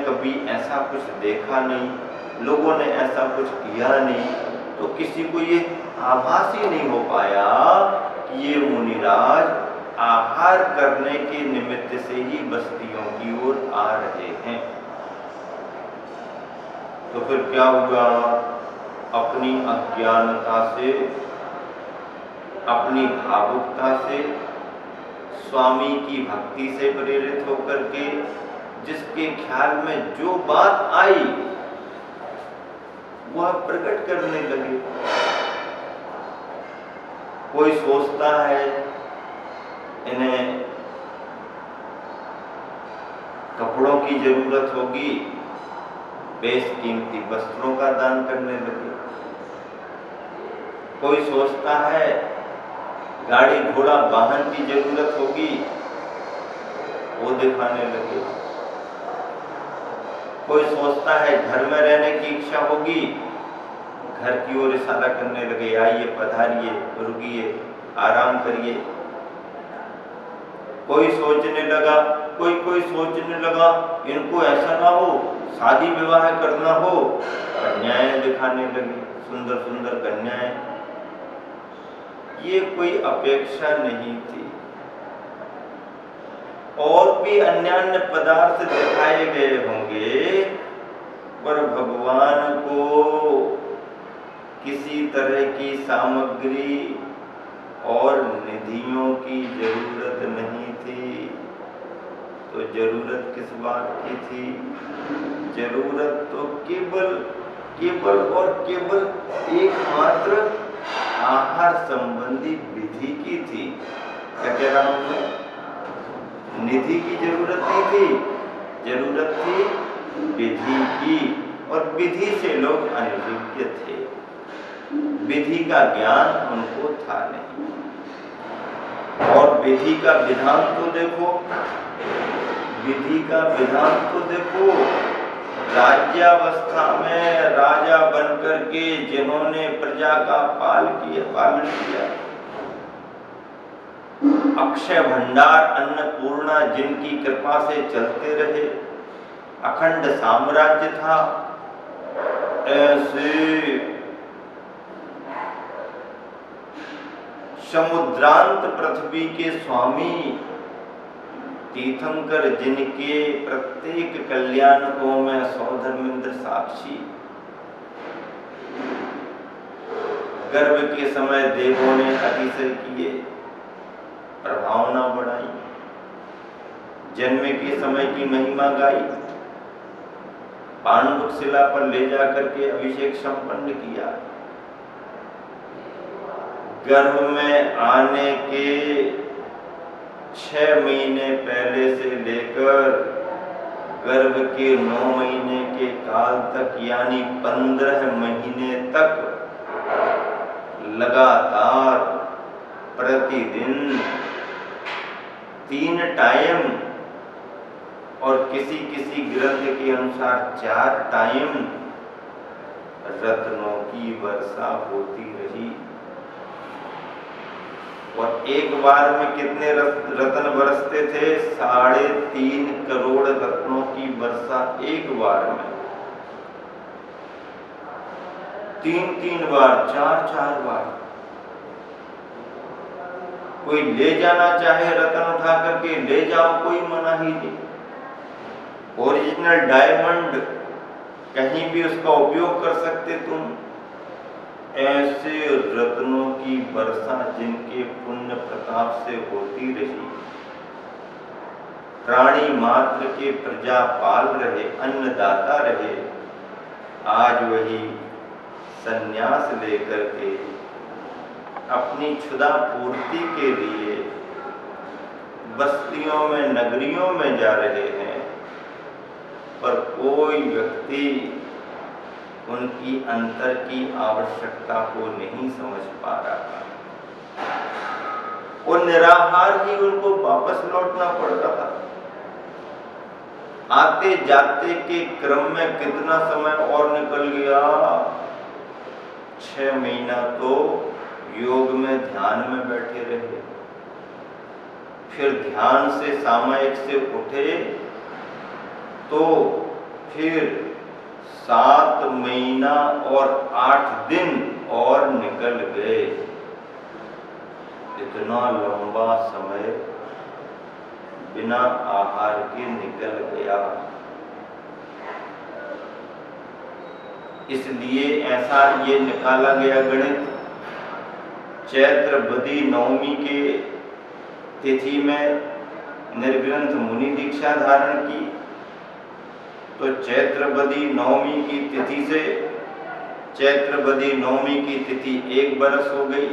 कभी ऐसा कुछ देखा नहीं, लोगों ने ऐसा कुछ किया नहीं, तो किसी को ये आभास ही नहीं हो पाया कि ये मुनिराज आहार करने के निमित्त से ही बस्तियों की ओर आ रहे हैं। तो फिर क्या हुआ? अपनी अज्ञानता से, अपनी भावुकता से, स्वामी की भक्ति से प्रेरित होकर के जिसके ख्याल में जो बात आई वह प्रकट करने लगे। कोई सोचता है इन्हें कपड़ों की जरूरत होगी, बेशकीमती वस्त्रों का दान करने लगे। कोई सोचता है गाड़ी घोड़ा वाहन की जरूरत होगी, वो दिखाने लगे। कोई सोचता है घर में रहने की इच्छा होगी, घर की ओर इशारा करने लगे, आइए पधारिए, रुकिए, आराम करिए। कोई सोचने लगा, कोई सोचने लगा इनको ऐसा ना हो, शादी विवाह करना हो, कन्याएं दिखाने लगी, सुंदर सुंदर कन्याएं। ये कोई अपेक्षा नहीं थी। और भी अन्यान्य पदार्थ दिखाए गए होंगे, पर भगवान को किसी तरह की सामग्री और निधियों की जरूरत नहीं थी। तो जरूरत किस बात की थी? जरूरत तो केवल और केवल एकमात्र आहार संबंधी विधि की थी। क्या कह रहा हूं मैं? निधि की जरूरत नहीं थी, जरूरत थी विधि की, और विधि से लोग अनिरुद्ध थे। विधि का ज्ञान उनको था नहीं। और विधि का विधान तो देखो, विधि का विधान तो देखो। राज्यावस्था में राजा बनकर के जिन्होंने प्रजा का पालन किया, अक्षय भंडार अन्नपूर्णा जिनकी कृपा से चलते रहे, अखंड साम्राज्य था, ऐसे समुद्रांत पृथ्वी के स्वामी तीर्थंकर जिनके प्रत्येक कल्याणकों में सौधर्मेंद्र साक्षी, गर्भ के समय देवों ने अतिशय किए, प्रभावना बढ़ाई, जन्म के समय की महिमा गाई, पांडुक शिला पर ले जाकर के अभिषेक संपन्न किया, गर्भ में आने के 6 महीने पहले से लेकर गर्भ के 9 महीने के काल तक, यानी 15 महीने तक लगातार प्रतिदिन 3 टाइम और किसी किसी ग्रंथ के अनुसार 4 टाइम रत्नों की वर्षा होती रही। और एक बार में कितने रत्न बरसते थे? 3.5 करोड़ रत्नों की वर्षा एक बार में, 3-3 बार, 4-4 बार। कोई ले जाना चाहे रत्न उठा करके ले जाओ, कोई मना ही नहीं। ओरिजिनल डायमंड कहीं भी उसका उपयोग कर सकते तुम। ऐसे रत्नों की वर्षा जिनके पुण्य प्रताप से होती रही, प्राणी मात्र के प्रजा पाल रहे, अन्नदाता रहे, आज वही संन्यास लेकर के अपनी क्षुधा पूर्ति के लिए बस्तियों में, नगरियों में जा रहे हैं, पर कोई व्यक्ति उनकी अंतर की आवश्यकता को नहीं समझ पा रहा। वो निराहार ही उनको वापस लौटना पड़ रहा। आते जाते के क्रम में कितना समय और निकल गया? 6 महीना तो योग में ध्यान में बैठे रहे, फिर ध्यान से सामयिक से उठे तो फिर 7 महीना और 8 दिन और निकल गए। इतना लंबा समय बिना आहार के निकल गया। इसलिए ऐसा ये निकाला गया गणित, चैत्र बदी नवमी के तिथि में निर्ग्रंथ मुनि दीक्षा धारण की, तो चैत्रबदी नवमी की तिथि से चैत्रबदी नवमी की तिथि 1 बरस हो गई,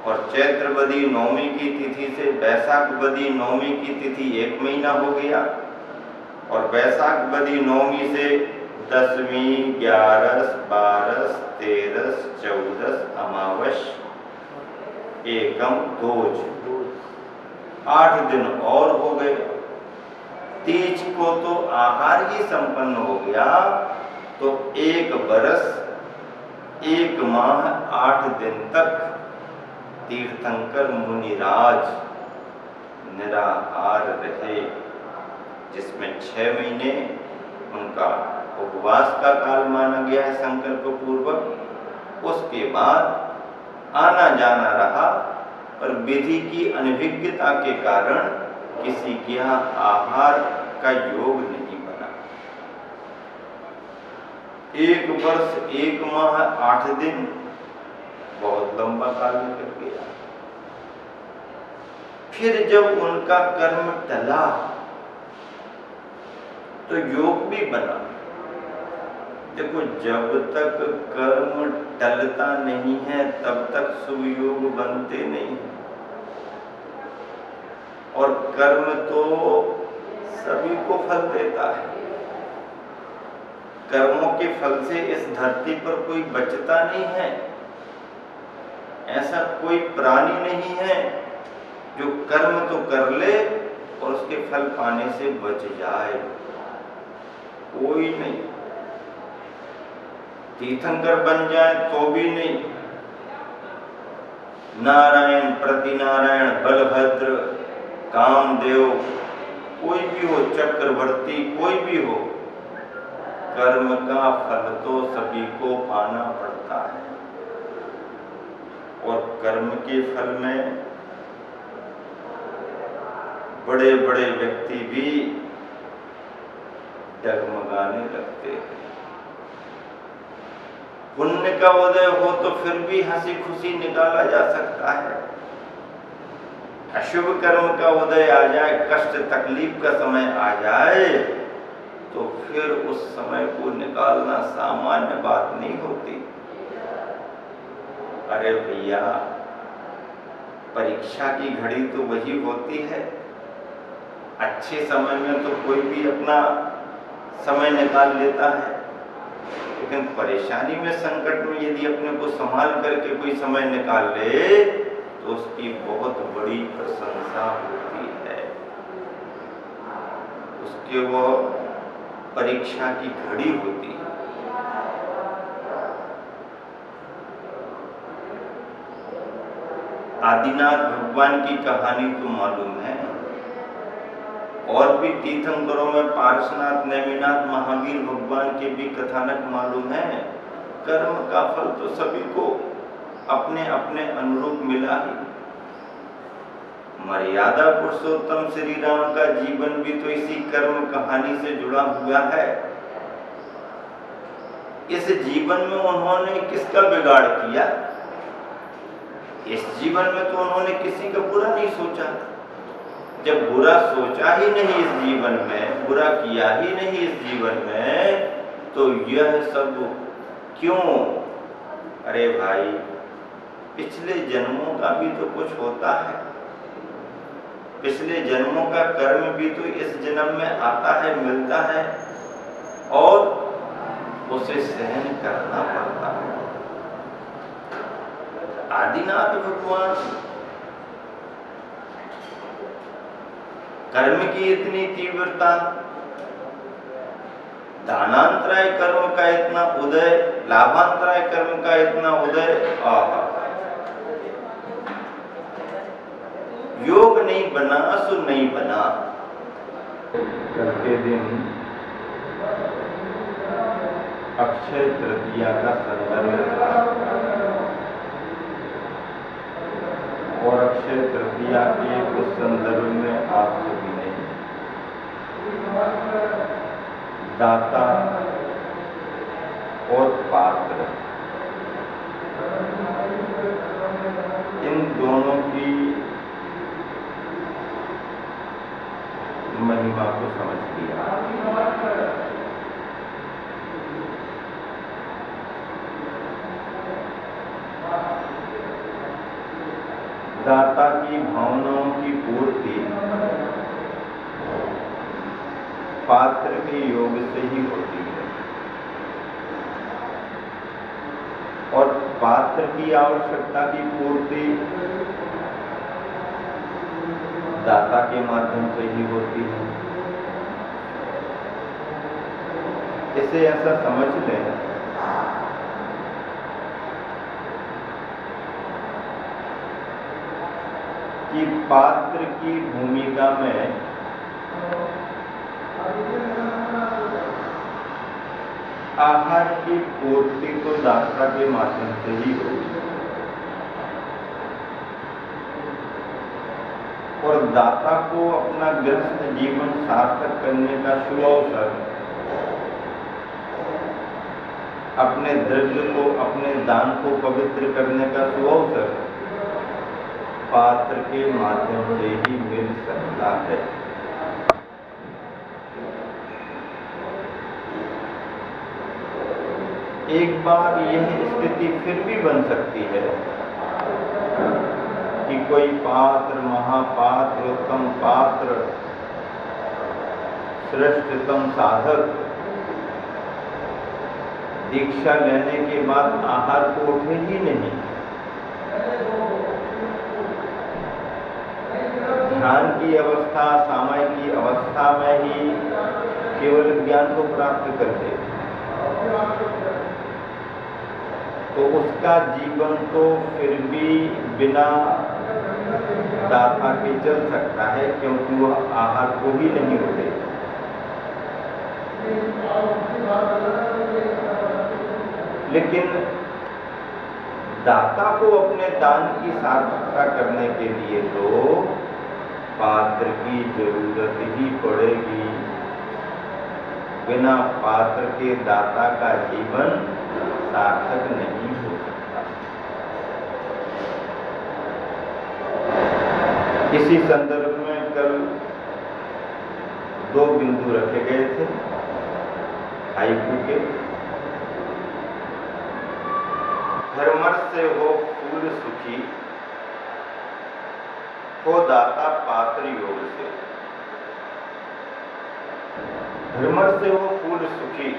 और चैत्रबदी नवमी की तिथि से बैसाख बदी नवमी की तिथि 1 महीना हो गया, और बैसाख बदी नवमी से 10वीं, 11, 12, 13, 14 अमावस, एकम, दोज, 8 दिन और हो गए। तीज को तो आहार ही संपन्न हो गया, तो 1 बरस 1 माह 8 दिन तक तीर्थंकर मुनिराज निराहार रहे, जिसमें 6 महीने उनका उपवास का काल माना गया है संकल्प पूर्वक। उसके बाद आना जाना रहा, पर विधि की अनभिज्ञता के कारण किसी के यहाँ आहार का योग नहीं बना। 1 वर्ष 1 माह 8 दिन बहुत लंबा काल निकल गया। फिर जब उनका कर्म टला तो योग भी बना। देखो, जब तक कर्म टलता नहीं है तब तक शुभ योग बनते नहीं, और कर्म तो सभी को फल देता है। कर्मों के फल से इस धरती पर कोई बचता नहीं है। ऐसा कोई प्राणी नहीं है जो कर्म तो कर ले और उसके फल पाने से बच जाए, कोई नहीं। तीर्थंकर बन जाए तो भी नहीं। नारायण, प्रतिनारायण, बलभद्र, कामदेव, कोई भी हो, चक्रवर्ती कोई भी हो, कर्म का फल तो सभी को पाना पड़ता है। और कर्म के फल में बड़े बड़े व्यक्ति भी डगमगाने लगते हैं। पुण्य का उदय हो तो फिर भी हंसी खुशी निकाला जा सकता है। अशुभ कर्म का उदय आ जाए, कष्ट तकलीफ का समय आ जाए, तो फिर उस समय को निकालना सामान्य बात नहीं होती। अरे भैया, परीक्षा की घड़ी तो वही होती है। अच्छे समय में तो कोई भी अपना समय निकाल लेता है, लेकिन परेशानी में, संकट में यदि अपने को संभाल करके कोई समय निकाल ले तो उसकी बहुत बड़ी प्रशंसा होती है। उसके वो परीक्षा की घड़ी होती है। आदिनाथ भगवान की कहानी तो मालूम है, और भी तीर्थंकरों में पार्श्वनाथ, नेमिनाथ, महावीर भगवान के भी कथानक मालूम है। कर्म का फल तो सभी को अपने अपने अनुरूप मिला ही। मर्यादा पुरुषोत्तम श्री राम का जीवन भी तो इसी कर्म कहानी से जुड़ा हुआ है। इस जीवन में उन्होंने किसका बिगाड़ किया? इस जीवन में तो उन्होंने किसी का बुरा नहीं सोचा। जब बुरा सोचा ही नहीं इस जीवन में, बुरा किया ही नहीं इस जीवन में, तो यह सब क्यों? अरे भाई, पिछले जन्मों का भी तो कुछ होता है। पिछले जन्मों का कर्म भी तो इस जन्म में आता है, मिलता है, और उसे सहन करना पड़ता है। आदिनाथ भगवान कर्म की इतनी तीव्रता, दानांतराय कर्म का इतना उदय, लाभांतराय कर्म का इतना उदय, योग नहीं बना सो नहीं बना। कल के दिन अक्षय तृतीया का संदर्भ था और अक्षय तृतीया के उस संदर्भ में आप सभी ने दाता और पात्र इन दोनों की महिमा को समझ लिया। दाता की भावनाओं की पूर्ति पात्र के योग से ही होती है और पात्र की आवश्यकता की पूर्ति दाता के माध्यम से ही होती है। इसे ऐसा समझ लें कि पात्र की भूमिका में आहार की पूर्ति तो दाता के माध्यम से ही होगी और दाता को अपना गृहस्थ जीवन सार्थक करने का शुभ अवसर अपने द्रव्य को, अपने दान को पवित्र करने का शुभ अवसर पात्र के माध्यम से ही मिल सकता है। एक बार यह स्थिति फिर भी बन सकती है कि कोई पात्र, महापात्र, उत्तम पात्र, श्रेष्ठतम साधक दीक्षा लेने के बाद आहार को उठे ही नहीं, ध्यान की अवस्था, सामायिक की अवस्था में ही केवल ज्ञान को प्राप्त करते, तो उसका जीवन तो फिर भी बिना दाता के चल सकता है क्योंकि वह आहार को ही नहीं उठे। लेकिन दाता को अपने दान की सार्थकता करने के लिए तो पात्र की जरूरत ही पड़ेगी। बिना पात्र के दाता का जीवन सार्थक नहीं हो सकता। इसी संदर्भ में कल दो बिंदु रखे गए थे हाइकू के। धर्मर से हो फूल सुखी, हो दाता पात्र योग से। धर्मर से हो फूल सुखी,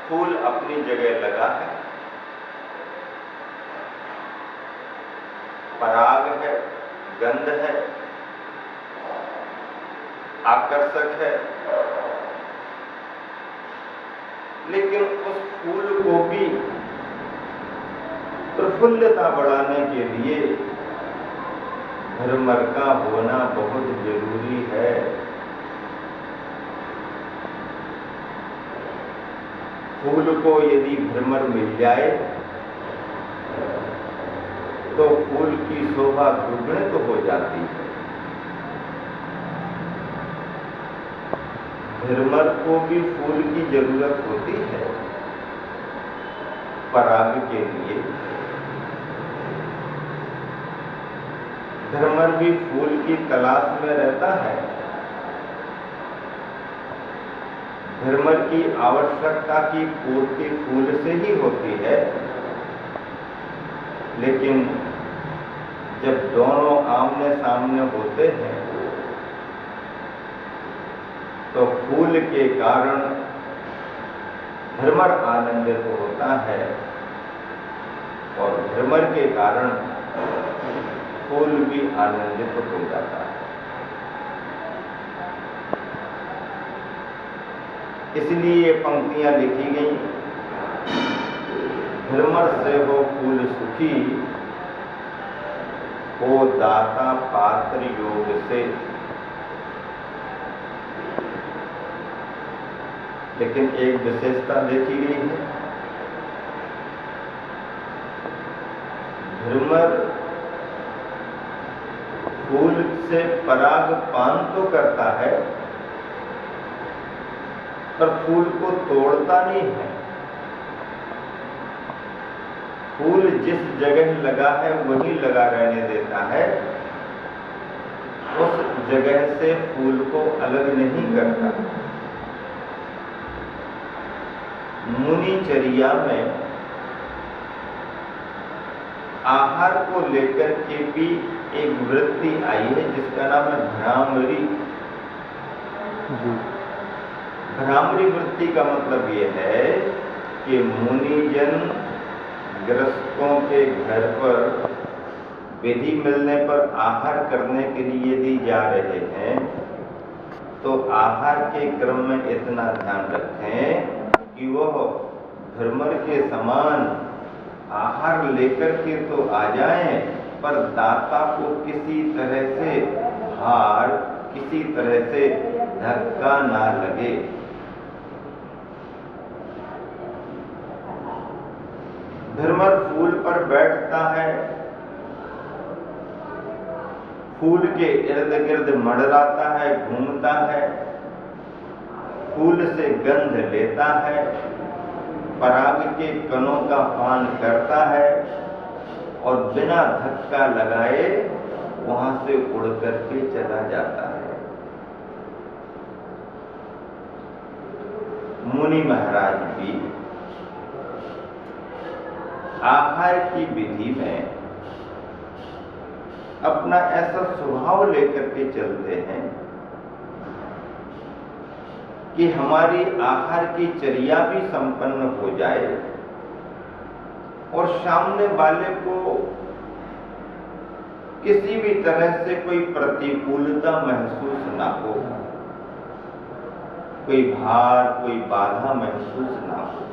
फूल अपनी जगह लगा है, पराग है, गंध है, आकर्षक है, लेकिन उस फूल को भी प्रफुल्लता बढ़ाने के लिए भ्रमर का होना बहुत जरूरी है। फूल को यदि भ्रमर मिल जाए तो फूल की शोभा दुगुणित हो जाती है। भ्रमर को भी फूल की जरूरत होती है पराग के लिए। भ्रमर भी फूल की तलाश में रहता है। भ्रमर की आवश्यकता की पूर्ति फूल से ही होती है, लेकिन जब दोनों आमने सामने होते हैं तो फूल के कारण भ्रमर आनंदित होता है और भ्रमर के कारण फूल भी आनंदित हो जाता है। इसलिए ये पंक्तियां लिखी गई, भ्रमर से हो फूल सुखी, हो दाता पात्र योग से। लेकिन एक विशेषता देखी गई है, भ्रमर फूल से पराग पान तो करता है पर फूल को तोड़ता नहीं है। फूल जिस जगह लगा है वहीं लगा रहने देता है, उस जगह से फूल को अलग नहीं करता। मुनिचर्या में आहार को लेकर के भी एक वृत्ति आई है जिसका नाम है भ्रामरी। भ्रामरी वृत्ति का मतलब यह है कि मुनिजन गृहस्थों के घर पर विधि मिलने पर आहार करने के लिए यदि जा रहे हैं तो आहार के क्रम में इतना ध्यान रखें कि वह भ्रमर के समान आहार लेकर के तो आ जाएं पर दाता को किसी तरह से भार, किसी तरह से धक्का ना लगे। भ्रमर फूल पर बैठता है, फूल के इर्द गिर्द मंडराता है, घूमता है, फूल से गंध लेता है, पराग के कणों का पान करता है और बिना धक्का लगाए वहां से उड़ करके चला जाता है। मुनि महाराज भी आहार की विधि में अपना ऐसा स्वभाव लेकर के चलते हैं कि हमारी आहार की चर्या भी संपन्न हो जाए और सामने वाले को किसी भी तरह से कोई प्रतिकूलता महसूस ना हो, कोई भार, कोई बाधा महसूस ना हो।